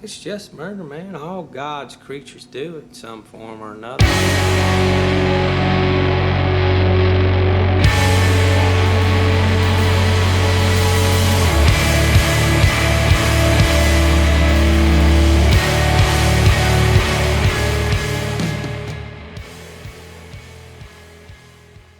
It's just murder, man. All God's creatures do it in some form or another.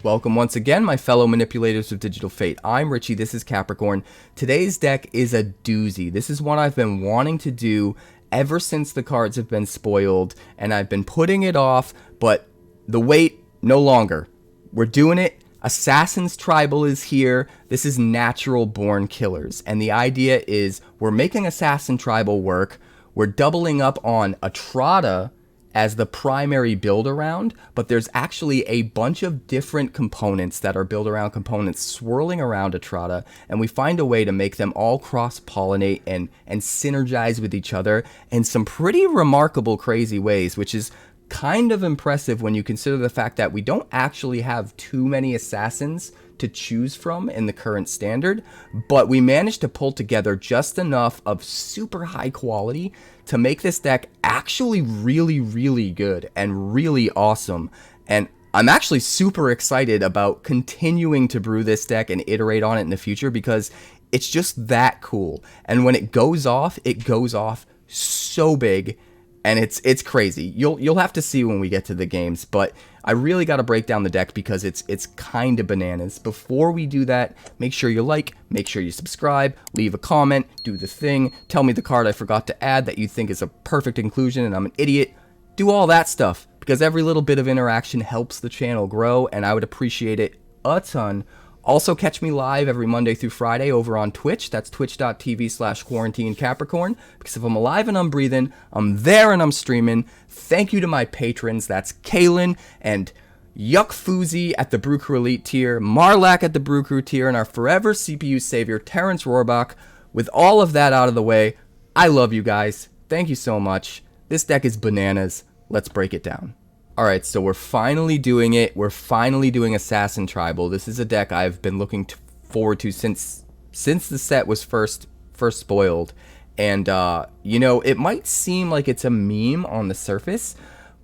Welcome once again, my fellow manipulators of Digital Fate. I'm Richie, this is Capricorn. Today's deck is a doozy. This is one I've been wanting to do ever since the cards have been spoiled, and I've been putting it off, but the wait no longer. We're doing it. Assassin's Tribal is here. This is Natural Born Killers, and the idea is we're making Assassin Tribal work. We're doubling up on Etrata as the primary build around, but there's actually a bunch of different components that are build around components swirling around Etrata, and we find a way to make them all cross-pollinate and synergize with each other in some pretty remarkable, crazy ways, which is kind of impressive when you consider the fact that we don't actually have too many assassins to choose from in the current standard, but we managed to pull together just enough of super high quality to make this deck actually really, really good and really awesome. And I'm actually super excited about continuing to brew this deck and iterate on it in the future because it's just that cool. And when it goes off so big, and it's crazy. You'll have to see when we get to the games, but I really got to break down the deck because it's kind of bananas. Before we do that, make sure you like, make sure you subscribe, leave a comment, do the thing, tell me the card I forgot to add that you think is a perfect inclusion and I'm an idiot. Do all that stuff because every little bit of interaction helps the channel grow and I would appreciate it a ton. Also, catch me live every Monday through Friday over on Twitch. That's twitch.tv/quarantinecapricorn. Because if I'm alive and I'm breathing, I'm there and I'm streaming. Thank you to my patrons. That's Kaylin and 𝑒𝐄𝐕𝐈𝐎𝐑 at the Brew Crew Elite tier, 𝑀𝑎𝑟𝑙𝑎𝑘 at the Brew Crew tier, and our forever CPU savior, 𝑇𝑒𝑟𝑟𝑎𝑛𝑐𝑒 With all of that out of the way, I love you guys. Thank you so much. This deck is bananas. Let's break it down. Alright, so we're finally doing it. We're finally doing Assassin Tribal. This is a deck I've been looking forward to since the set was first spoiled. And, you know, it might seem like it's a meme on the surface,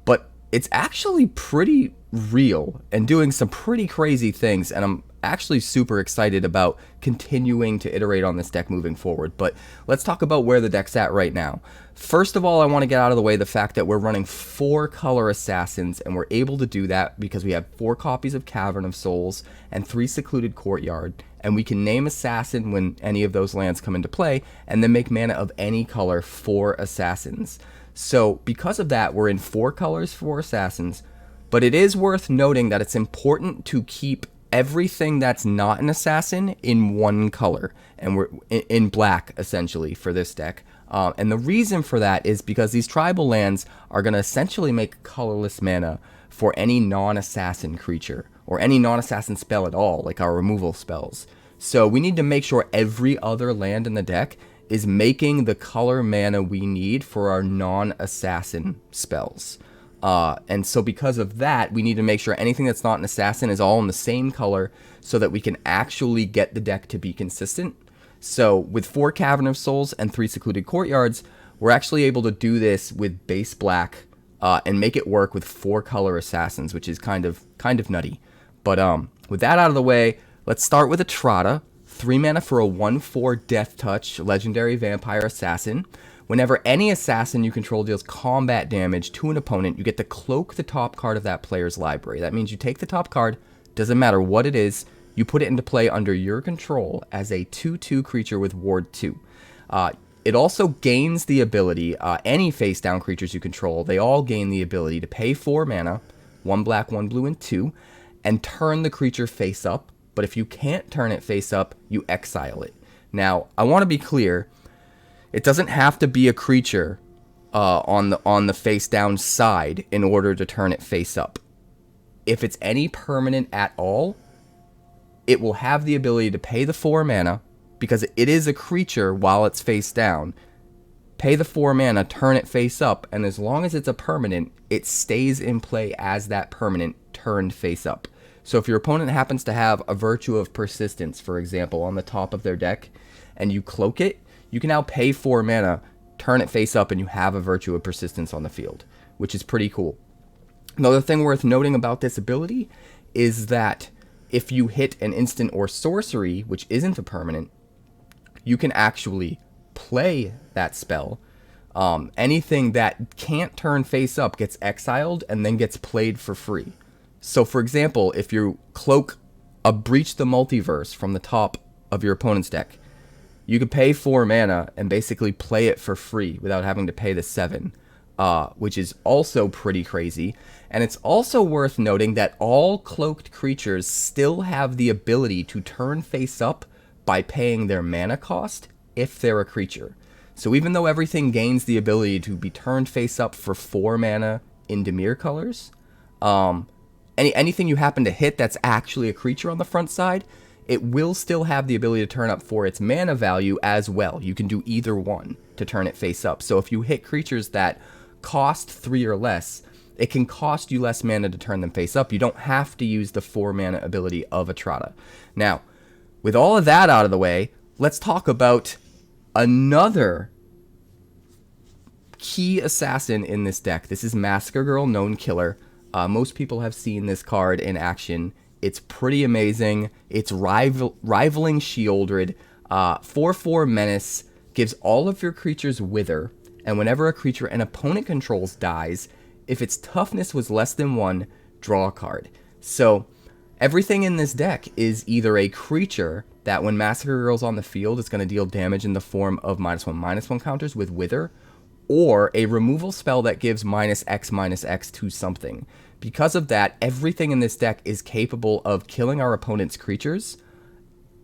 but it's actually pretty real and doing some pretty crazy things. And I'm actually super excited about continuing to iterate on this deck moving forward. But let's talk about where the deck's at right now. First of all, I want to get out of the way the fact that we're running 4 color assassins, and we're able to do that because we have 4 copies of Cavern of Souls and 3 Secluded Courtyard, and we can name assassin when any of those lands come into play, and then make mana of any color for assassins. So because of that, we're in 4 colors for assassins, but it is worth noting that it's important to keep everything that's not an assassin in 1 color, and we're in black essentially for this deck. And the reason for that is because these tribal lands are going to essentially make colorless mana for any non-assassin creature or any non-assassin spell at all, like our removal spells. So we need to make sure every other land in the deck is making the color mana we need for our non-assassin spells. And so because of that, we need to make sure anything that's not an assassin is all in the same color so that we can actually get the deck to be consistent. So with 4 Cavern of Souls and 3 Secluded Courtyards, we're actually able to do this with base black and make it work with 4 color assassins, which is kind of nutty. But with that out of the way, let's start with Etrata. 3 mana for a 1/4 Death Touch legendary vampire assassin. Whenever any assassin you control deals combat damage to an opponent, you get to cloak the top card of that player's library. That means you take the top card, doesn't matter what it is, you put it into play under your control as a 2/2 creature with Ward 2. It also gains the ability, any face down creatures you control, they all gain the ability to pay 4 mana, 1 black, 1 blue, and 2, and turn the creature face up. But if you can't turn it face up, you exile it. Now, I want to be clear, it doesn't have to be a creature on the face down side in order to turn it face up. If it's any permanent at all, it will have the ability to pay the 4 mana, because it is a creature while it's face down. Pay the 4 mana, turn it face up, and as long as it's a permanent, it stays in play as that permanent turned face up. So if your opponent happens to have a Virtue of Persistence, for example, on the top of their deck, and you cloak it, you can now pay 4 mana turn it face up, and you have a Virtue of Persistence on the field, which is pretty cool. Another thing worth noting about this ability is that if you hit an instant or sorcery, which isn't a permanent, you can actually play that spell. Anything that can't turn face up gets exiled and then gets played for free. So for example, if you cloak a Breach the Multiverse from the top of your opponent's deck, you could pay 4 mana and basically play it for free without having to pay the 7, which is also pretty crazy. And it's also worth noting that all cloaked creatures still have the ability to turn face up by paying their mana cost if they're a creature. So even though everything gains the ability to be turned face up for 4 mana in Dimir colors, anything you happen to hit that's actually a creature on the front side, it will still have the ability to turn up for its mana value as well. You can do either one to turn it face up. So if you hit creatures that cost 3 or less, it can cost you less mana to turn them face up. You don't have to use the 4 mana ability of Etrata. Now, with all of that out of the way, let's talk about another key assassin in this deck. This is Massacre Girl, known killer. Most people have seen this card in action. It's pretty amazing. It's rivaling Sheoldred. 4/4 Menace gives all of your creatures Wither, and whenever a creature an opponent controls dies, if its toughness was less than 1, draw a card. So everything in this deck is either a creature that when Massacre Girl's on the field, it's going to deal damage in the form of -1/-1 counters with Wither, or a removal spell that gives -X/-X to something. Because of that, everything in this deck is capable of killing our opponent's creatures,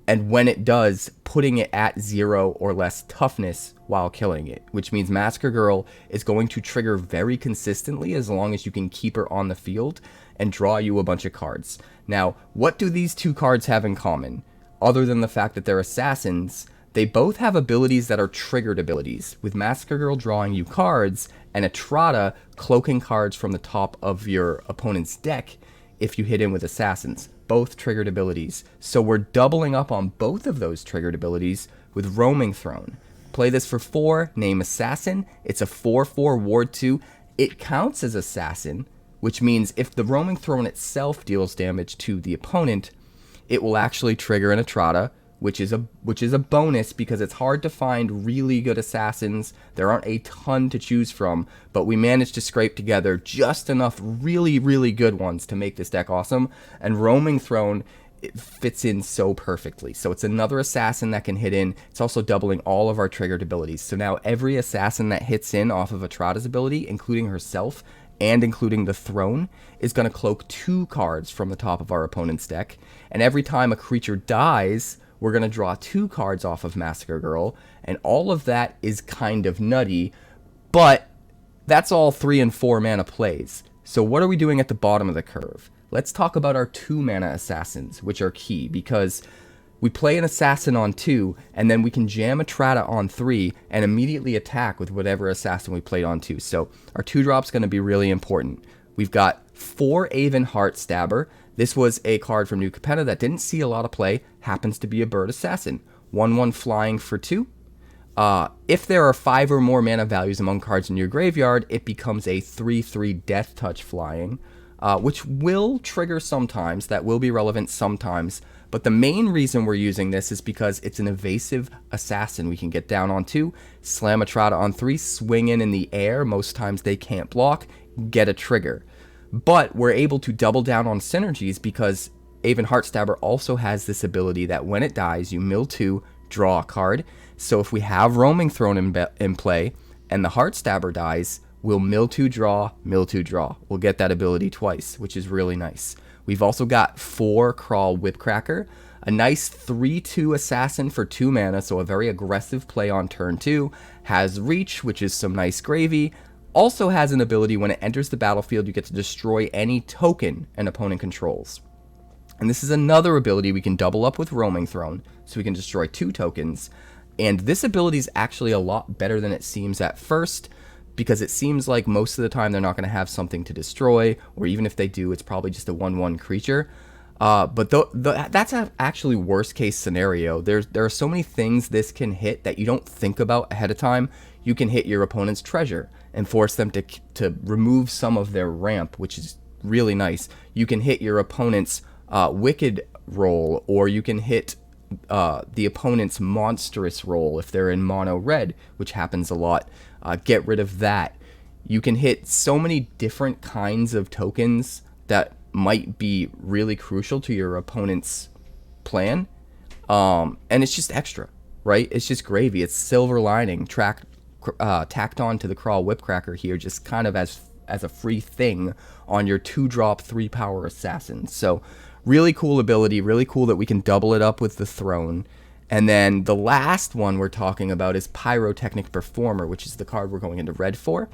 and when it does, putting it at 0 or less toughness while killing it, which means Massacre Girl is going to trigger very consistently as long as you can keep her on the field and draw you a bunch of cards. Now, what do these two cards have in common? Other than the fact that they're assassins, they both have abilities that are triggered abilities, with Massacre Girl drawing you cards and Etrata cloaking cards from the top of your opponent's deck if you hit in with assassins. Both triggered abilities. So we're doubling up on both of those triggered abilities with Roaming Throne. Play this for 4, name Assassin. It's a 4/4 Ward 2. It counts as Assassin, which means if the Roaming Throne itself deals damage to the opponent, it will actually trigger an Etrata, which is a bonus because it's hard to find really good assassins. There aren't a ton to choose from, but we managed to scrape together just enough really, really good ones to make this deck awesome. And Roaming Throne, it fits in so perfectly. So it's another assassin that can hit in. It's also doubling all of our triggered abilities. So now every assassin that hits in off of Etrata's ability, including herself and including the throne, is going to cloak 2 cards from the top of our opponent's deck. And every time a creature dies, we're going to draw 2 cards off of Massacre Girl, and all of that is kind of nutty, but that's all 3 and 4 mana plays. So what are we doing at the bottom of the curve? Let's talk about our 2 mana assassins, which are key, because we play an assassin on 2, and then we can jam Etrata on 3, and immediately attack with whatever assassin we played on 2. So our 2-drop's going to be really important. We've got 4 Aven Heartstabber. This was a card from New Capenna that didn't see a lot of play, happens to be a bird assassin. 1/1 flying for 2. If there are 5 or more mana values among cards in your graveyard, it becomes a 3/3 Death Touch flying, which will trigger sometimes, that will be relevant sometimes, but the main reason we're using this is because it's an evasive assassin. We can get down on 2, slam Etrata on 3, swing in the air, most times they can't block, get a trigger. But we're able to double down on synergies because Aven Heartstabber also has this ability that when it dies, you mill 2, draw a card. So if we have Roaming Throne in play and the Heartstabber dies, we'll mill 2, draw, mill 2, draw. We'll get that ability twice, which is really nice. We've also got 4 Kraul Whipcracker, a nice 3/2 assassin for 2 mana, so a very aggressive play on turn 2, has reach, which is some nice gravy. Also has an ability when it enters the battlefield, you get to destroy any token an opponent controls. And this is another ability we can double up with Roaming Throne, so we can destroy 2 tokens. And this ability is actually a lot better than it seems at first, because it seems like most of the time they're not going to have something to destroy, or even if they do, it's probably just a 1/1 creature. But that's actually worst case scenario. There are so many things this can hit that you don't think about ahead of time. you can hit your opponent's treasure and force them to remove some of their ramp, which is really nice. You can hit your opponent's wicked roll, or you can hit the opponent's monstrous roll if they're in mono red, which happens a lot. Get rid of that. You can hit so many different kinds of tokens that might be really crucial to your opponent's plan, and it's just extra, right? It's just gravy. It's silver lining tacked on to the Kraul Whipcracker here, just kind of as a free thing on your 2-drop 3-power assassin. So really cool ability, really cool that we can double it up with the throne. And then the last one we're talking about is Pyrotechnic Performer, which is the card we're going into red for.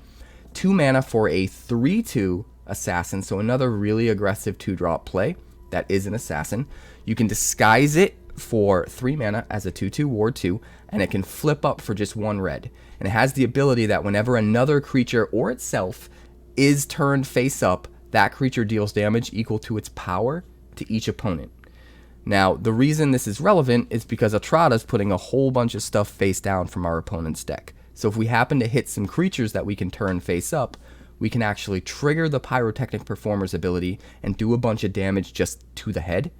2 mana for a 3/2 assassin, so another really aggressive 2-drop play that is an assassin. You can disguise it for 3 mana as a 2/2 ward 2, and it can flip up for just 1 red. And it has the ability that whenever another creature or itself is turned face up, that creature deals damage equal to its power to each opponent. Now, the reason this is relevant is because Etrata's putting a whole bunch of stuff face down from our opponent's deck. So if we happen to hit some creatures that we can turn face up, we can actually trigger the Pyrotechnic Performer's ability and do a bunch of damage just to the head.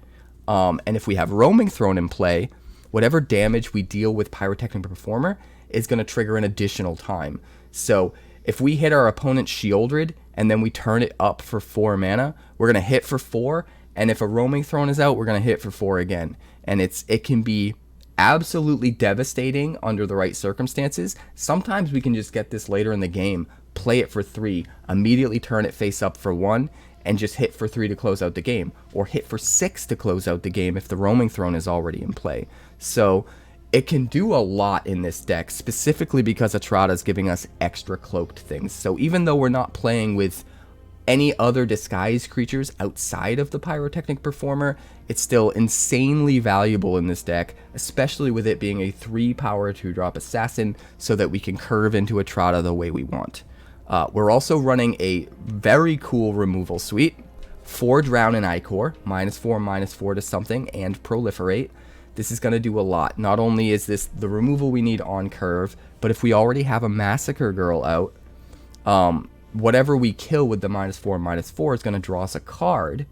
And if we have Roaming Throne in play, whatever damage we deal with Pyrotechnic Performer is going to trigger an additional time. So if we hit our opponent's Sheoldred and then we turn it up for 4 mana, we're going to hit for 4, and if a Roaming Throne is out, we're going to hit for 4 again. And it can be absolutely devastating under the right circumstances. Sometimes we can just get this later in the game, play it for 3, immediately turn it face up for 1, and just hit for 3 to close out the game, or hit for 6 to close out the game if the Roaming Throne is already in play. So it can do a lot in this deck, specifically because Etrata is giving us extra cloaked things. So even though we're not playing with any other disguised creatures outside of the Pyrotechnic Performer, it's still insanely valuable in this deck, especially with it being a 3-power 2-drop assassin, so that we can curve into Etrata the way we want. We're also running a very cool removal suite. 4 Drown in Ichor, -4/-4 to something, and Proliferate. This is going to do a lot. Not only is this the removal we need on curve, but if we already have a Massacre Girl out, whatever we kill with the -4/-4 is going to draw us a card.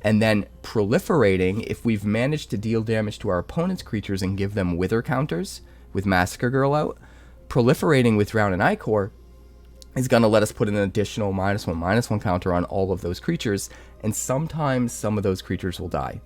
And then Proliferating, if we've managed to deal damage to our opponent's creatures and give them wither counters with Massacre Girl out, Proliferating with Drown in Ichor is going to let us put an additional -1/-1 counter on all of those creatures, and sometimes some of those creatures will die.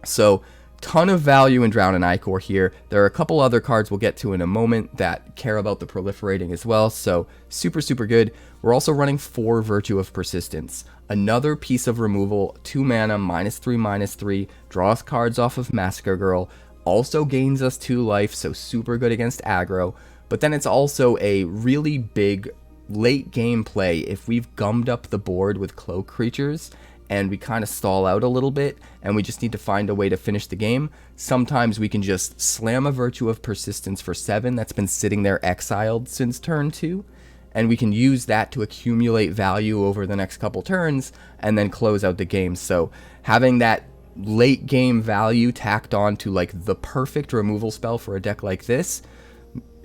So, ton of value in Drown in Ichor here. There are a couple other cards we'll get to in a moment that care about the Proliferating as well, so super, super good. We're also running 4 Virtue of Persistence. Another piece of removal, 2 mana, -3/-3, draws cards off of Massacre Girl, also gains us 2 life, so super good against aggro, but then it's also a really big late game play if we've gummed up the board with cloak creatures and we kind of stall out a little bit and we just need to find a way to finish the game. Sometimes we can just slam a Virtue of Persistence for 7 that's been sitting there exiled since turn 2, and we can use that to accumulate value over the next couple turns and then close out the game. So having that late game value tacked on to like the perfect removal spell for a deck like this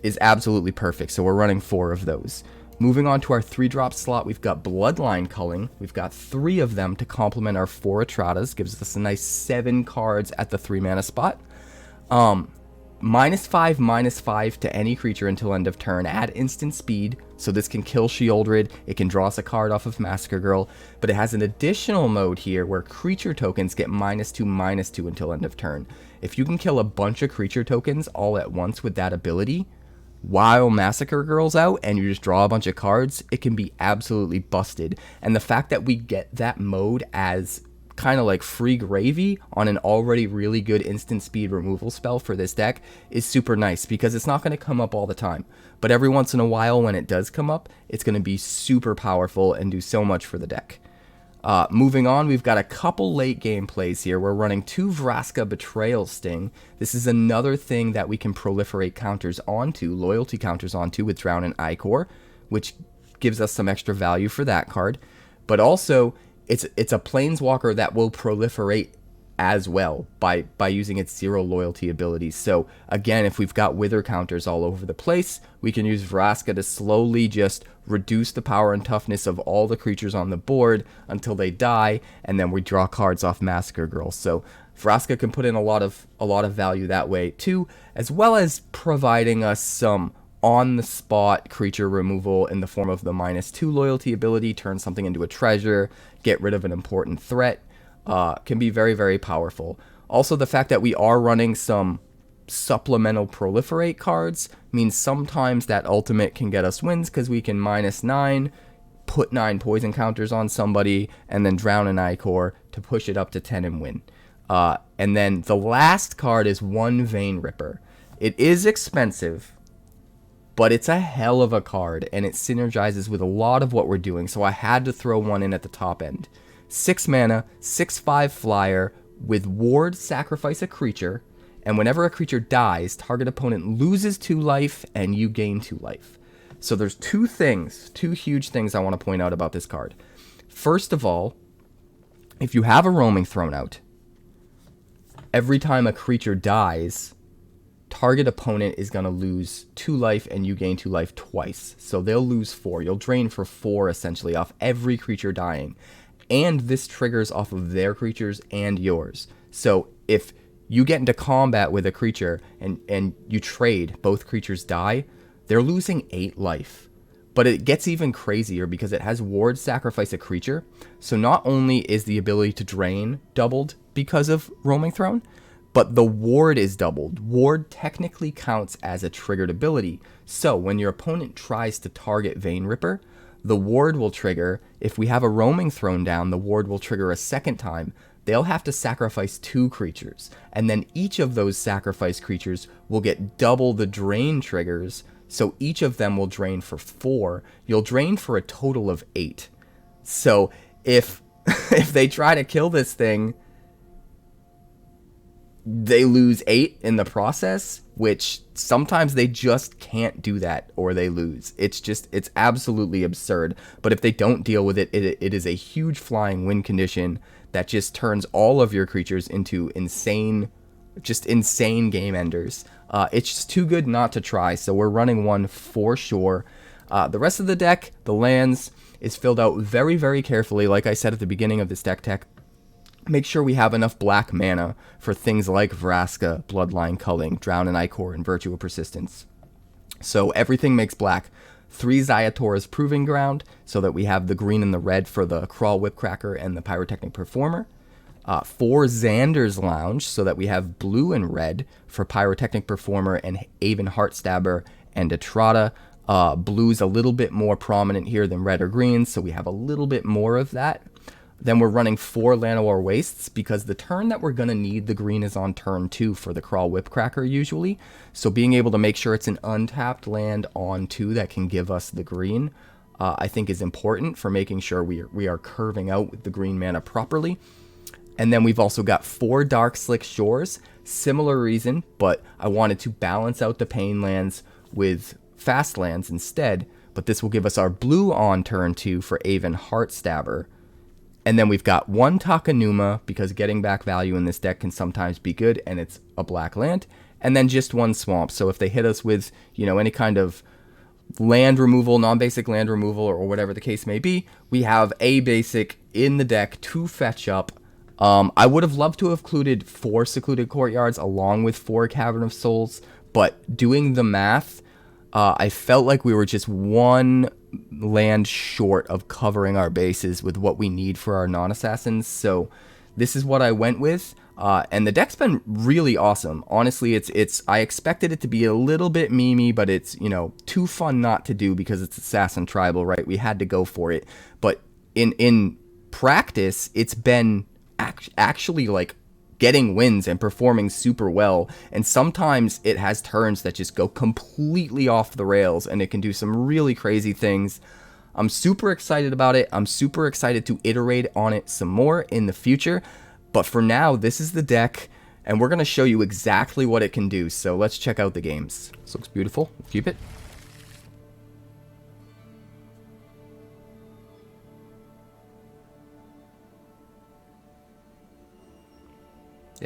is absolutely perfect. So we're running 4 of those. Moving on to our 3-drop slot, we've got Bloodline Culling. We've got 3 of them to complement our 4 Etratas. Gives us a nice 7 cards at the 3 mana spot. -5/-5 to any creature until end of turn. Add instant speed, so this can kill Sheoldred. It can draw us a card off of Massacre Girl, but it has an additional mode here where creature tokens get -2/-2 until end of turn. If you can kill a bunch of creature tokens all at once with that ability, while Massacre Girl's out and you just draw a bunch of cards, it can be absolutely busted. And the fact that we get that mode as kind of like free gravy on an already really good instant speed removal spell for this deck is super nice, because it's not going to come up all the time. But every once in a while when it does come up, it's going to be super powerful and do so much for the deck. Moving on, we've got a couple late game plays here. We're running 2 Vraska Betrayal Sting. This is another thing that we can proliferate counters onto, loyalty counters onto with Drown in Ichor, which gives us some extra value for that card. But also, it's a planeswalker that will proliferate as well by using its 0 loyalty abilities. So again, if we've got wither counters all over the place, we can use Vraska to slowly just reduce the power and toughness of all the creatures on the board until they die, and then we draw cards off Massacre Girl. So Vraska can put in a lot of value that way too, as well as providing us some on-the-spot creature removal in the form of the -2 loyalty ability, turn something into a treasure, get rid of an important threat. Can be very, very powerful. Also, the fact that we are running some supplemental proliferate cards means sometimes that ultimate can get us wins because we can -9, put 9 poison counters on somebody, and then drown an Ichor to push it up to 10 and win. And then the last card is 1 Vein Ripper. It is expensive, but it's a hell of a card, and it synergizes with a lot of what we're doing, so I had to throw one in at the top end. 6 mana, 6/5 flyer, with ward, sacrifice a creature, and whenever a creature dies, target opponent loses 2 life, and you gain 2 life. So there's 2 huge things I want to point out about this card. First of all, if you have a roaming thrown out, every time a creature dies, target opponent is going to lose 2 life and you gain 2 life twice. So they'll lose 4. You'll drain for 4 essentially off every creature dying. And this triggers off of their creatures and yours. So if you get into combat with a creature and you trade, both creatures die, they're losing 8 life. But it gets even crazier because it has ward sacrifice a creature. So not only is the ability to drain doubled because of roaming throne, but the ward is doubled. Ward technically counts as a triggered ability. So when your opponent tries to target Vein Ripper, the ward will trigger. If we have a roaming thrown down, the ward will trigger a second time. They'll have to sacrifice 2 creatures. And then each of those sacrificed creatures will get double the drain triggers. So each of them will drain for 4. You'll drain for a total of 8. So if they try to kill this thing, they lose 8 in the process, which sometimes they just can't do that or they lose. It's absolutely absurd. But if they don't deal with it, it is a huge flying win condition that just turns all of your creatures into insane game enders. It's just too good not to try, so we're running one for sure. The rest of the deck, the lands, is filled out very, very carefully. Like I said at the beginning of this deck tech, make sure we have enough black mana for things like Vraska, Bloodline Culling, Drown an Ichor, and Virtue of Persistence. So everything makes black. 3 Ziatora's Proving Ground, so that we have the green and the red for the Kraul Whipcracker and the Pyrotechnic Performer. 4 Xander's Lounge, so that we have blue and red for Pyrotechnic Performer and Aven Heartstabber and Etrata. Blue's a little bit more prominent here than red or green, so we have a little bit more of that. Then we're running 4 Llanowar Wastes, because the turn that we're going to need the green is on turn 2 for the Kraul Whipcracker usually. So being able to make sure it's an untapped land on 2 that can give us the green, I think is important for making sure we are curving out with the green mana properly. And then we've also got 4 Darkslick Shores, similar reason, but I wanted to balance out the pain lands with fast lands instead. But this will give us our blue on turn 2 for Aven Heartstabber. And then we've got 1 Takenuma, because getting back value in this deck can sometimes be good, and it's a black land. And then just 1 Swamp, so if they hit us with, any kind of land removal, non-basic land removal, or whatever the case may be, we have a basic in the deck to fetch up. I would have loved to have included 4 Secluded Courtyards along with 4 Cavern of Souls, but doing the math, I felt like we were just 1 land short of covering our bases with what we need for our non-assassins, so this is what I went with, and the deck's been really awesome. Honestly, I expected it to be a little bit memey, but it's, too fun not to do because it's Assassin Tribal, right? We had to go for it, but in practice, it's been actually like getting wins and performing super well, and sometimes it has turns that just go completely off the rails and it can do some really crazy things. I'm super excited about it. I'm super excited to iterate on it some more in the future, but for now, this is the deck and we're going to show you exactly what it can do. So let's check out the games. This looks beautiful. Keep it.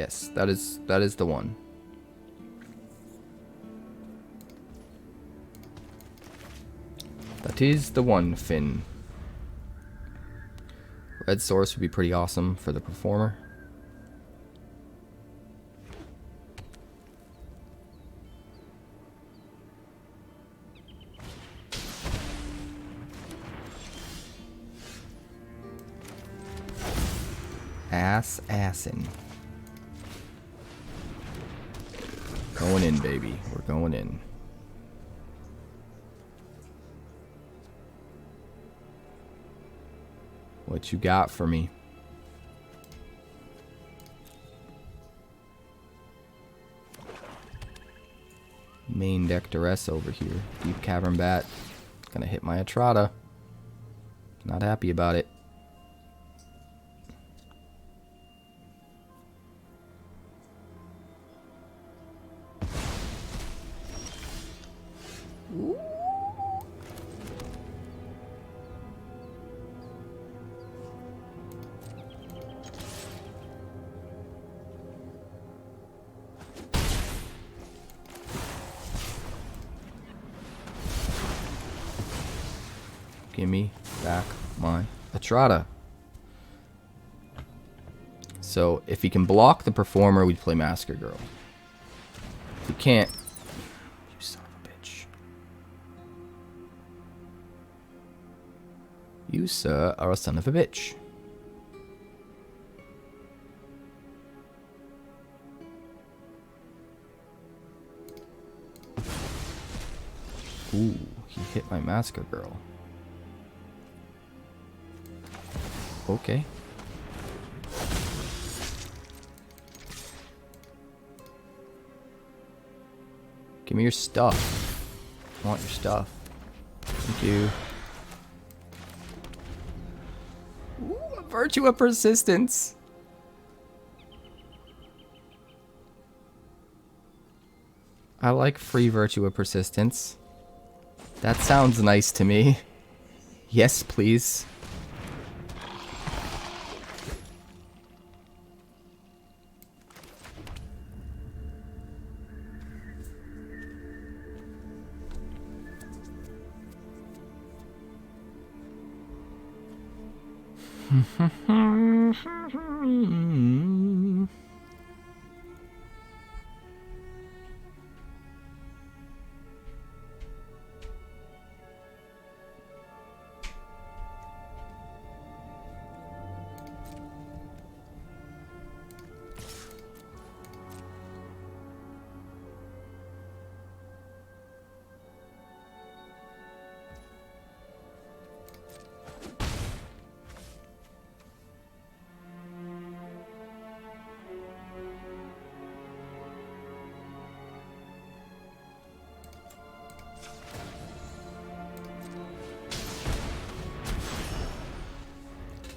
Yes, that is the one. That is the one, Finn. Red source would be pretty awesome for the performer. Assin'. Going in, baby. We're going in. What you got for me? Main deck duress over here. Deep Cavern Bat. Gonna hit my Etrata. Not happy about it. Give me back my Etrata. So, if he can block the performer, we'd play Massacre Girl. If he can't... You son of a bitch. You, sir, are a son of a bitch. Ooh, he hit my Massacre Girl. Okay. Give me your stuff. I want your stuff. Thank you. Ooh, a Virtue of Persistence. I like free Virtue of Persistence. That sounds nice to me. Yes, please.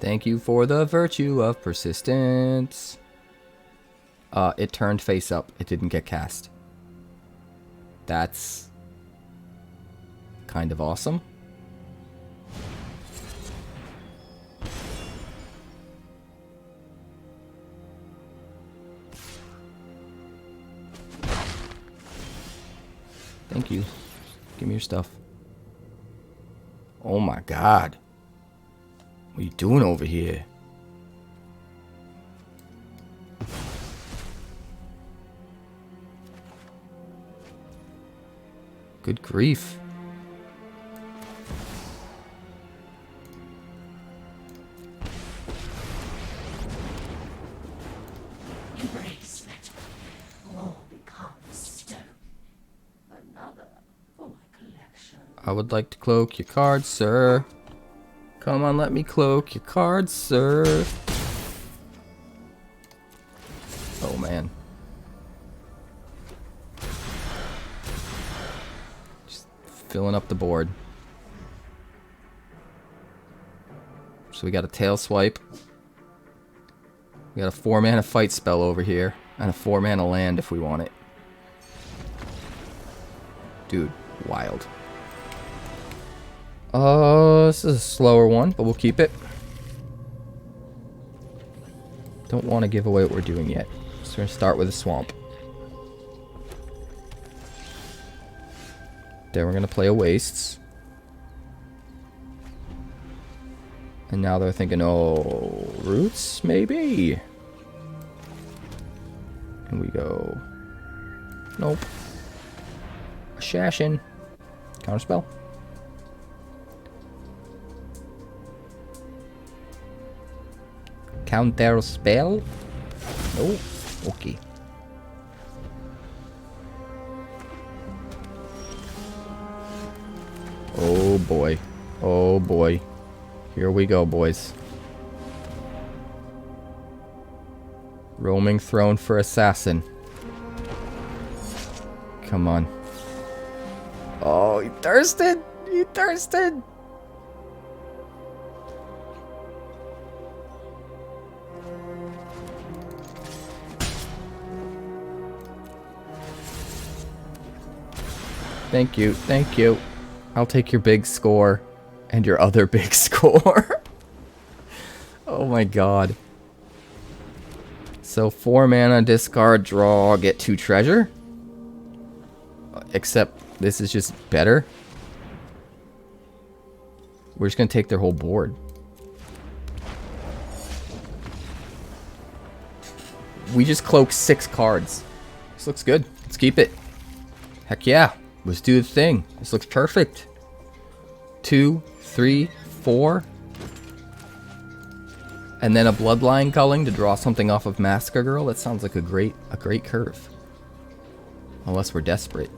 Thank you for the Virtue of Persistence. It turned face up. It didn't get cast. That's kind of awesome. Thank you. Give me your stuff. Oh my god. What are you doing over here? Good grief. Embrace metal. All becomes stone. Another for my collection. I would like to cloak your cards, sir. Come on, let me cloak your cards, sir. Oh, man. Just filling up the board. So we got a tail swipe. We got a 4-mana fight spell over here. And a 4-mana land if we want it. Dude, wild. This is a slower one, but we'll keep it. Don't want to give away what we're doing yet. Just So we're going to start with a swamp. Then we're going to play a wastes. And now they're thinking, oh, roots, maybe? And we go, nope. Assassin. Counterspell. Counterspell? No. Okay. Oh boy. Oh boy. Here we go, boys. Roaming throne for assassin. Come on. Oh, he thirsted! He thirsted! Thank you, thank you. I'll take your big score. And your other big score. Oh my god. So 4 mana, discard, draw, get 2 treasure. Except this is just better. We're just gonna take their whole board. We just cloaked 6 cards. This looks good. Let's keep it. Heck yeah. Let's do the thing. This looks perfect. 2, 3, 4. And then a Bloodline Culling to draw something off of Massacre Girl. That sounds like a great curve. Unless we're desperate.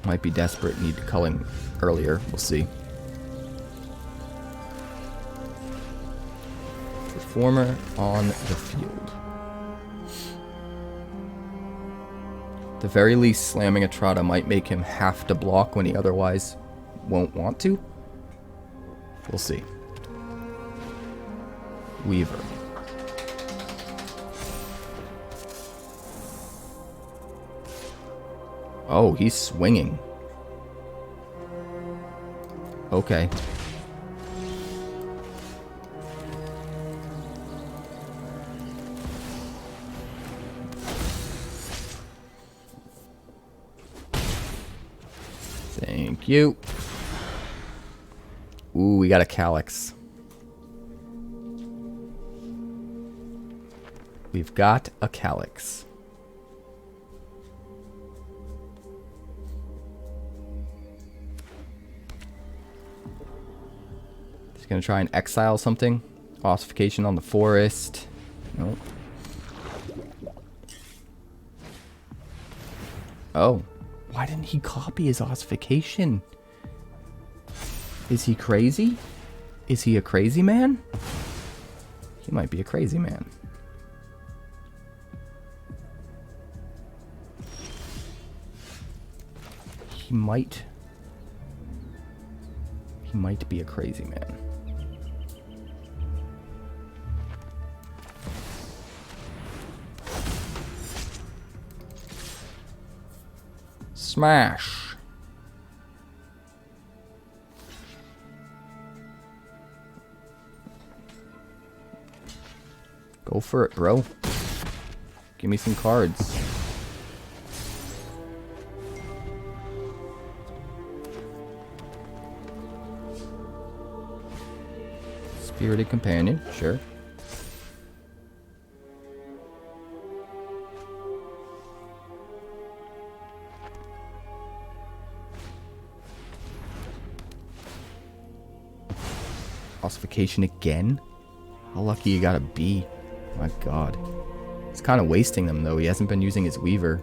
Might be desperate, need Culling earlier. We'll see. Performer on the field. At the very least, slamming Etrata might make him have to block when he otherwise won't want to. We'll see. Weaver. Oh, he's swinging. Okay. Thank you. Ooh, we got a 𝐂𝐿𝐹. We've got a 𝐂𝐿𝐹. Just gonna try and exile something. Ossification on the forest. Nope. Oh. Why didn't he copy his ossification? Is he crazy? Is he a crazy man? He might be a crazy man. He might be a crazy man. Smash. Go for it, bro. Give me some cards. Spirited Companion, sure. Ossification again? How lucky you gotta be. My god. He's kind of wasting them though. He hasn't been using his Weaver.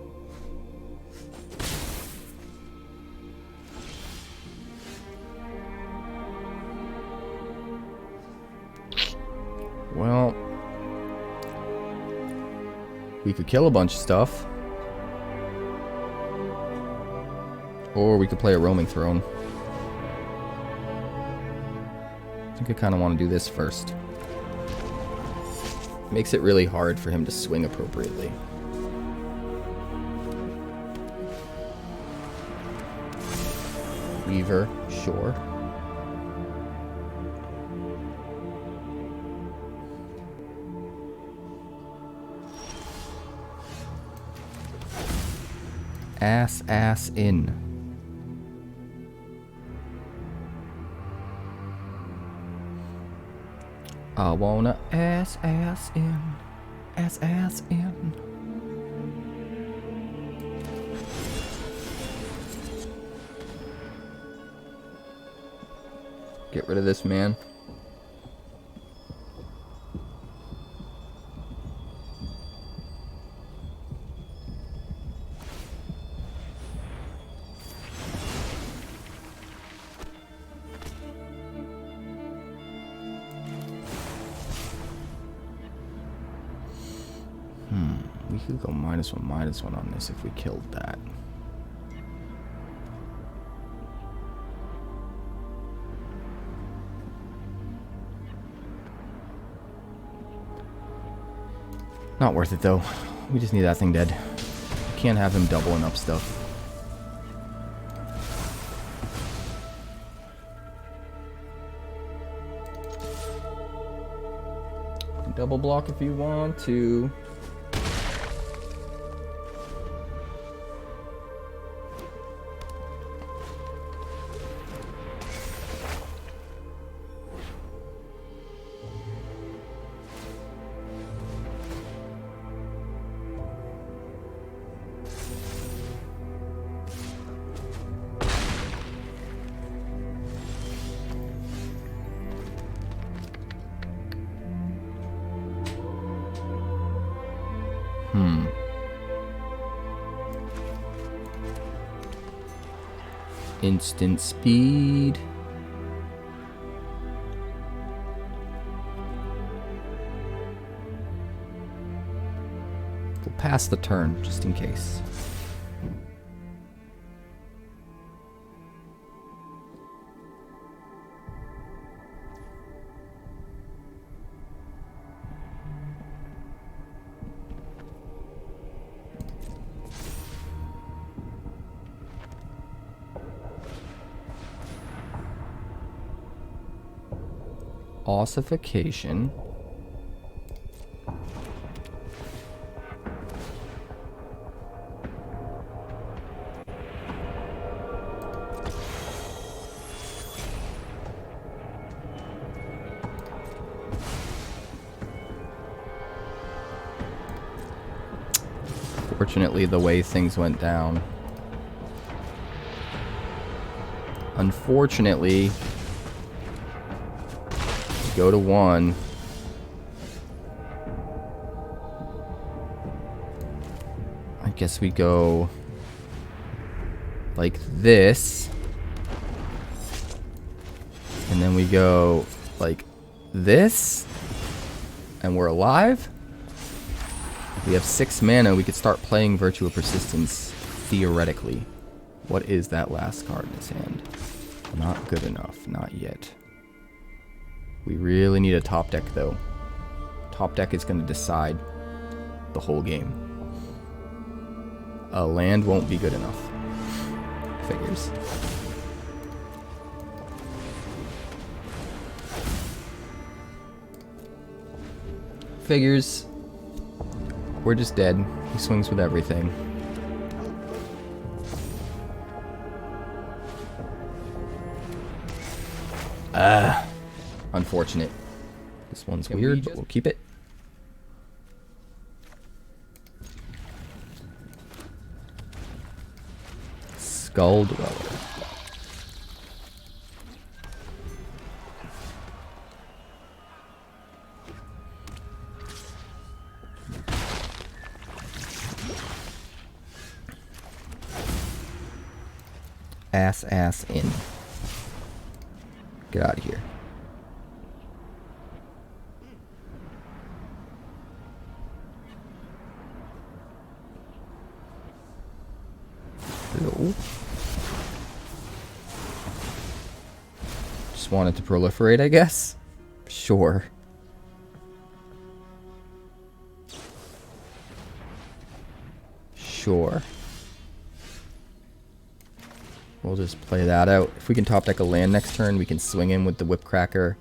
Well, we could kill a bunch of stuff. Or we could play a Roaming Throne. I think I kind of want to do this first. Makes it really hard for him to swing appropriately. Weaver, sure. Ass in. I wanna ass in. Ass in. Get rid of this man. We could go -1/-1 on this if we killed that. Not worth it though. We just need that thing dead. Can't have him doubling up stuff. Double block if you want to. Instant speed. We'll pass the turn just in case. Ossification. Fortunately, the way things went down. Unfortunately, go to 1. I guess we go like this. And then we go like this. And we're alive. We have 6 mana. We could start playing Virtue of Persistence, theoretically. What is that last card in his hand? Not good enough. Not yet. We really need a top deck, though. Top deck is going to decide the whole game. A land won't be good enough. Figures. Figures. We're just dead. He swings with everything. Unfortunate. This one's weird, but we'll keep it. Skull Dweller. Ass in. Get out of here. Hello. Just wanted to proliferate, I guess. Sure. Sure. We'll just play that out. If we can top deck a land next turn, we can swing in with the Whipcracker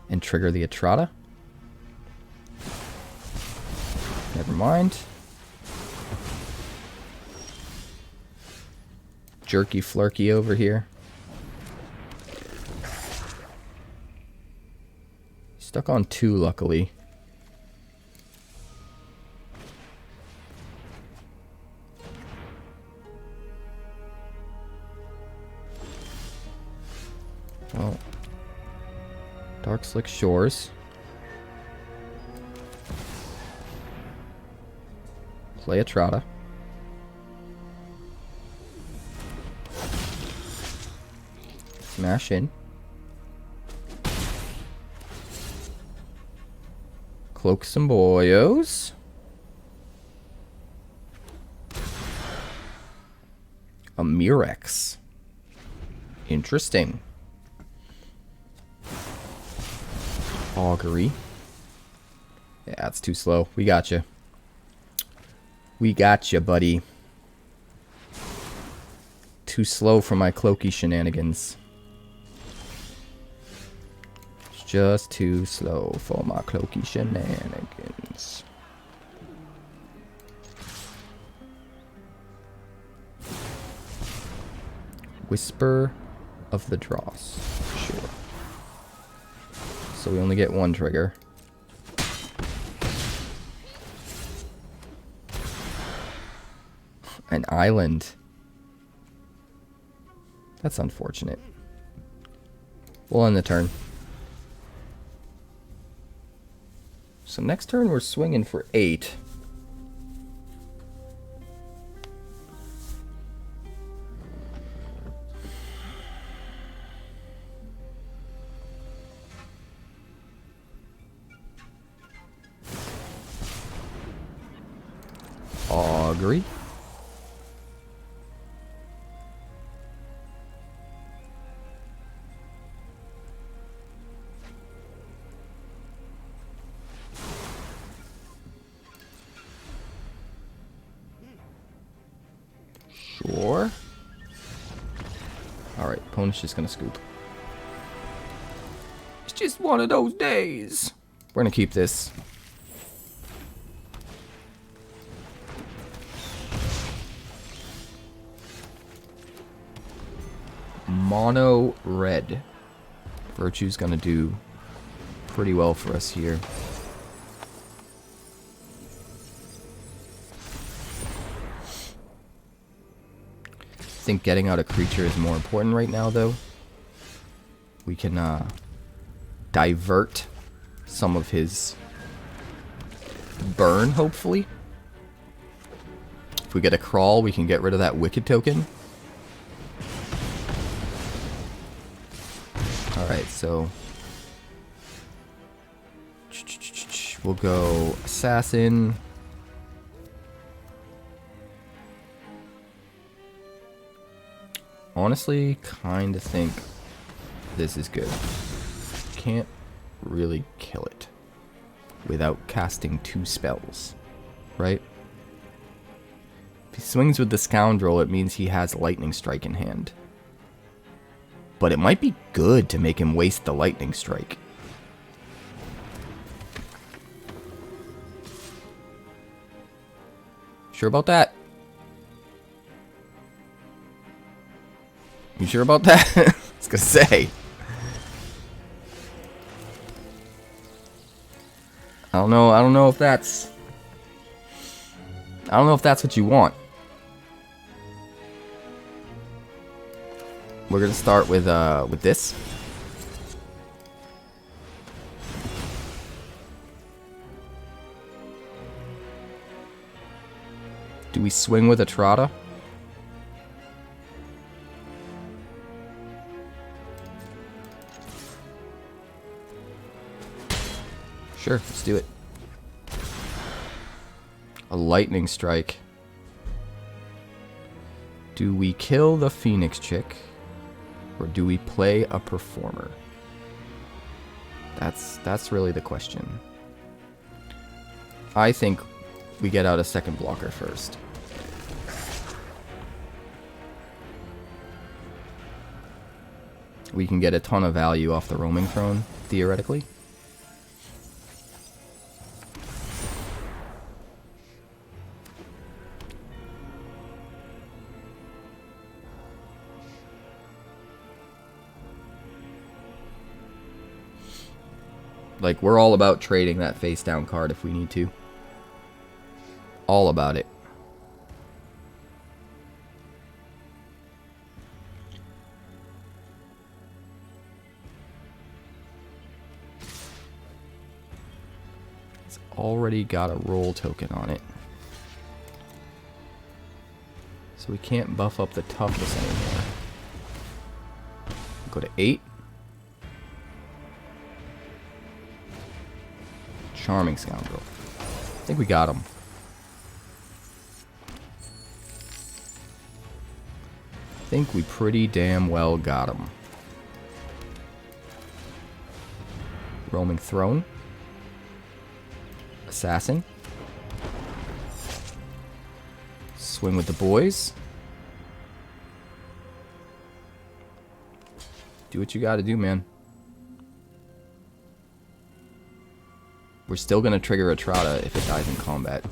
and trigger the Etrata. Never mind. jerky flurky over here. Stuck on 2, luckily. Well, Darkslick Shores. Play Etrata. Smash in. Cloak some boyos. A Mirex. Interesting. Augury. Yeah, that's too slow. We got you. We got you, buddy. Too slow for my cloaky shenanigans. It's just too slow for my cloaky shenanigans. Whisper of the Dross. Sure. So we only get 1 trigger. An island. That's unfortunate. We'll end the turn. So next turn we're swinging for 8. Augury. Sure. Alright, opponent's just gonna scoop. It's just one of those days. We're gonna keep this. Mono red. Virtue's gonna do pretty well for us here. I think getting out a creature is more important right now, though. We can divert some of his burn, hopefully. If we get a Kraul, we can get rid of that Wicked token. Alright, so we'll go Assassin. Honestly, kind of think this is good. Can't really kill it without casting 2 spells, right? If he swings with the Scoundrel, it means he has Lightning Strike in hand. But it might be good to make him waste the Lightning Strike. Sure about that? You sure about that? I was gonna say. I don't know if that's what you want. We're gonna start with this. Do we swing with Etrata? Sure, let's do it. A Lightning Strike. Do we kill the Phoenix chick? Or do we play a Performer? That's really the question. I think we get out a second blocker first. We can get a ton of value off the Roaming Throne, theoretically. Like, we're all about trading that face down card if we need to. All about it. It's already got a roll token on it. So we can't buff up the toughness anymore. Go to 8. Charming Scoundrel. I think we got him. I think we pretty damn well got him. Roaming Throne. Assassin. Swing with the boys. Do what you gotta do, man. We're still gonna trigger Etrata if it dies in combat.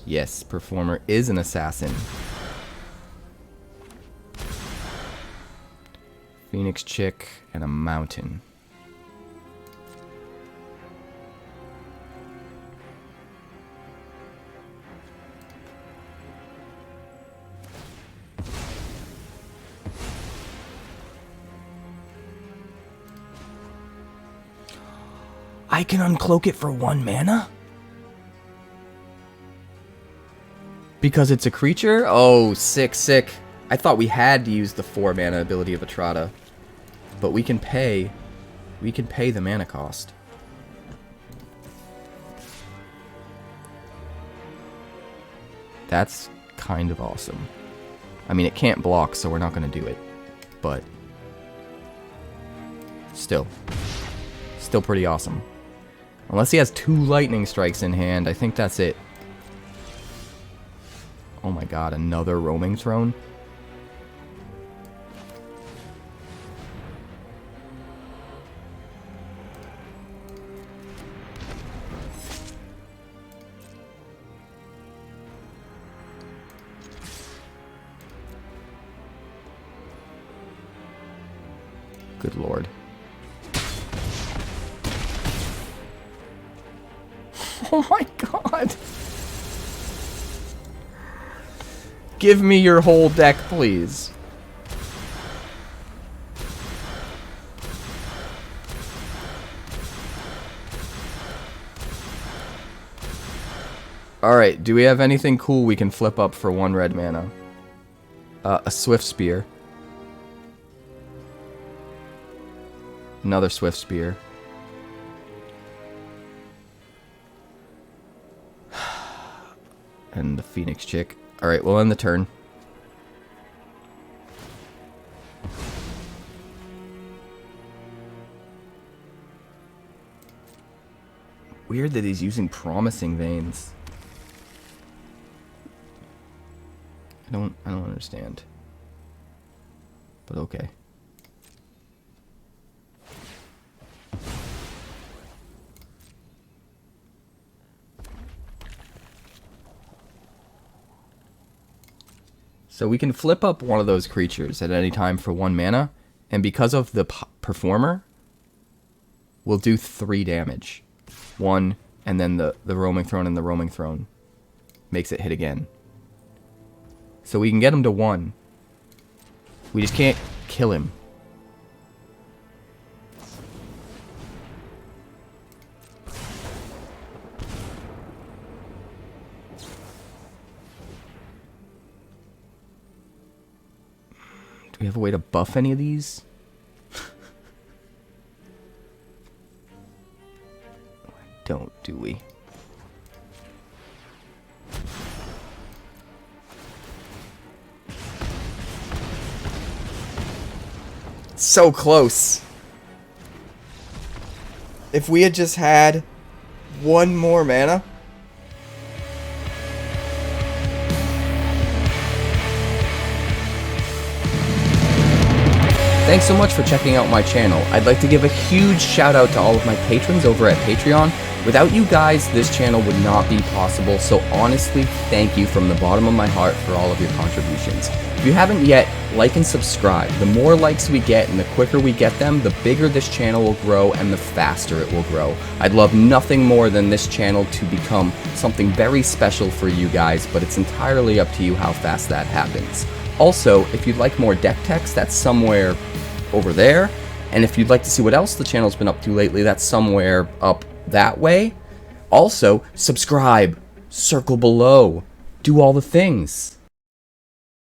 Yes, Performer is an assassin. Phoenix Chick and a mountain. I can uncloak it for 1 mana? Because it's a creature? Oh, sick, sick. I thought we had to use the 4 mana ability of Etrata. But we can pay the mana cost. That's kind of awesome. I mean, it can't block, so we're not going to do it. But still pretty awesome. Unless he has 2 lightning strikes in hand, I think that's it. Oh my god, another roaming throne? Good lord. Oh my god. Give me your whole deck, please. Alright, do we have anything cool we can flip up for 1 red mana? A Swift Spear. Another Swift Spear. And the Phoenix Chick. Alright, we'll end the turn. Weird that he's using Promising Veins. I don't understand. But okay. So we can flip up one of those creatures at any time for 1 mana, and because of the Performer, we'll do 3 damage. 1, and then the Roaming Throne and the Roaming Throne makes it hit again. So we can get him to 1. We just can't kill him. Do we have a way to buff any of these? Don't, do we? So close. If we had just had 1 more mana. Thanks so much for checking out my channel. I'd like to give a huge shout out to all of my patrons over at Patreon. Without you guys, this channel would not be possible, so honestly, thank you from the bottom of my heart for all of your contributions. If you haven't yet, like and subscribe. The more likes we get and the quicker we get them, the bigger this channel will grow and the faster it will grow. I'd love nothing more than this channel to become something very special for you guys, but it's entirely up to you how fast that happens. Also, if you'd like more deck text, that's somewhere over there. And if you'd like to see what else the channel's been up to lately, that's somewhere up that way. Also, subscribe, circle below, do all the things.